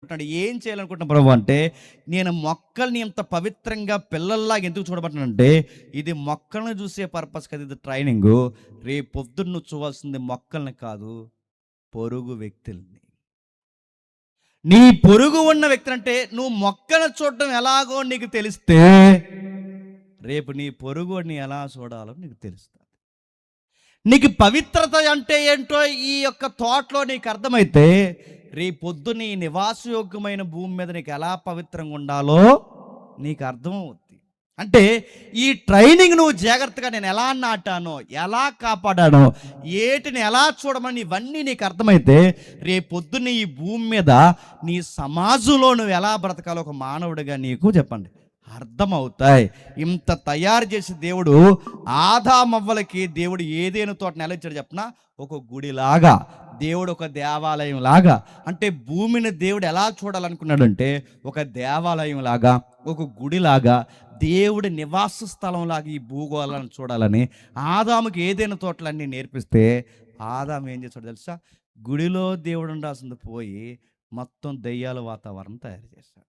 ఏం చేయాలనుకుంటున్నా ప్రభు అంటే, నేను మొక్కల్ని ఇంత పవిత్రంగా పిల్లల్లాగా ఎందుకు చూడబట్టానంటే, ఇది మొక్కలను చూసే పర్పస్ కదా, ఇది ట్రైనింగు. రేపు పొద్దున్న నువ్వు చూడాల్సింది మొక్కల్ని కాదు, పొరుగు వ్యక్తుల్ని. నీ పొరుగు ఉన్న వ్యక్తి అంటే నువ్వు మొక్కను చూడడం ఎలాగో నీకు తెలిస్తే, రేపు నీ పొరుగుని ఎలా చూడాలో నీకు తెలుస్తుంది. నీకు పవిత్రత అంటే ఏంటో ఈ యొక్క తోటలో నీకు అర్థమైతే, రేపొద్దు నీ నివాసయోగ్యమైన భూమి మీద నీకు ఎలా పవిత్రంగా ఉండాలో నీకు అర్థమవుద్ది. అంటే ఈ ట్రైనింగ్ నువ్వు జాగ్రత్తగా నేను ఎలా నాటానో, ఎలా కాపాడానో, ఏటిని ఎలా చూడమని ఇవన్నీ నీకు అర్థమైతే, రేపొద్దున ఈ భూమి మీద నీ సమాజంలో నువ్వు ఎలా బ్రతకాలో ఒక మానవుడిగా నీకు చెప్పండి అర్థమవుతాయి. ఇంత తయారు చేసి దేవుడు ఆదామవ్వలకి దేవుడు ఏదైనా తోటని ఎలా ఇచ్చాడు చెప్పనా, ఒక గుడిలాగా, దేవుడు ఒక దేవాలయం లాగా. అంటే భూమిని దేవుడు ఎలా చూడాలనుకున్నాడంటే ఒక దేవాలయం లాగా, ఒక గుడిలాగా, దేవుడి నివాస స్థలం లాగా ఈ భూగోళాలను చూడాలని ఆదాముకి ఏదైనా తోటలన్నీ నేర్పిస్తే, ఆదాము ఏం చేశాడు తెలుసా, గుడిలో దేవుడు ఉండాల్సింది పోయి మొత్తం దెయ్యాల వాతావరణం తయారు చేశాడు.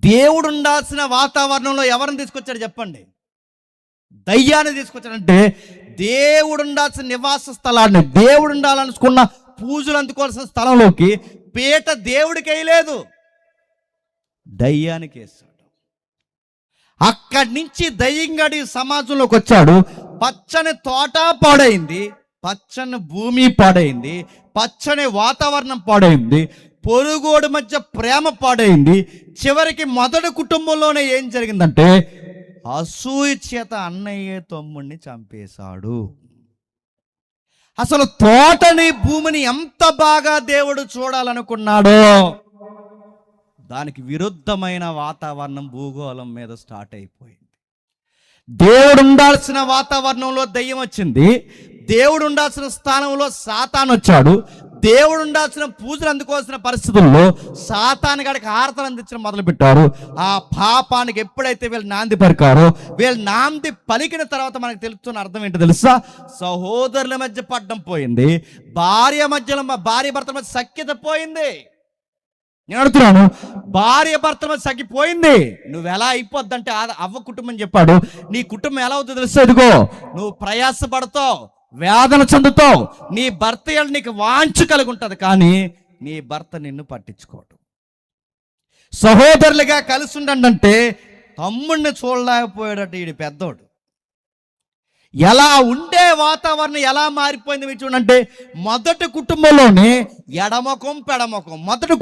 దేవుడు ఉండాల్సిన వాతావరణంలో ఎవరిని తీసుకొచ్చాడు చెప్పండి, దయ్యాన్ని తీసుకొచ్చాడంటే దేవుడు ఉండాల్సిన నివాస స్థలాన్ని, దేవుడు ఉండాలనుకున్న పూజలు అందుకోవాల్సిన స్థలంలోకి పీట దేవుడికి వేయలేదు, దయ్యానికి వేశాడు. అక్కడి నుంచి దయ్యంగాడి సమాజంలోకి వచ్చాడు. పచ్చని తోట పాడైంది, పచ్చని భూమి పాడైంది, పచ్చని వాతావరణం పాడైంది, పొరుగోడు మధ్య ప్రేమ పాడైంది. చివరికి మొదటి కుటుంబంలోనే ఏం జరిగిందంటే, అసూయ చేత అన్నయ్య తమ్ముడిని చంపేశాడు. అసలు తోటని భూమిని ఎంత బాగా దేవుడు చూడాలనుకున్నాడో, దానికి విరుద్ధమైన వాతావరణం భూగోళం మీద స్టార్ట్ అయిపోయింది. దేవుడు ఉండాల్సిన వాతావరణంలో దయ్యం వచ్చింది, దేవుడు ఉండాల్సిన స్థానంలో సాతాను వచ్చాడు. దేవుడు ఉండాల్సిన పూజలు అందుకోవాల్సిన పరిస్థితుల్లో సాతాను గడికి హారతలు అందించడం మొదలుపెట్టారు. ఆ పాపానికి ఎప్పుడైతే వీళ్ళు నాంది పలికారో, వీళ్ళు నాంది పలికిన తర్వాత మనకు తెలుస్తున్న అర్థం ఏంటో తెలుసా, సహోదరుల మధ్య పడ్డం పోయింది, భార్య భర్తల మధ్య సఖ్యత పోయింది. నేను అడుగుతున్నాను, భార్య భర్తల మధ్య సఖ్యపోయింది. నువ్వు ఎలా అయిపోద్దంటే, అవ్వ కుటుంబం చెప్పాడు, నీ కుటుంబం ఎలా అవుతుందో తెలుసా, ఇదిగో నువ్వు ప్రయాసపడతావు, వేదన చెందుతావు, నీ భర్త నీకు వాంఛ కలిగి ఉంటుంది, కానీ నీ భర్త నిన్ను పట్టించుకోడు. సహోదరులుగా కలిసి ఉండండి అంటే తమ్ముడిని చూడలేకపోయాడట ఈడు పెద్దోడు. ఎలా ఉండే వాతావరణం ఎలా మారిపోయింది మీరు చూడండి. మొదటి కుటుంబంలోనే ఎడమొఖం పెడమొఖం, మొదటి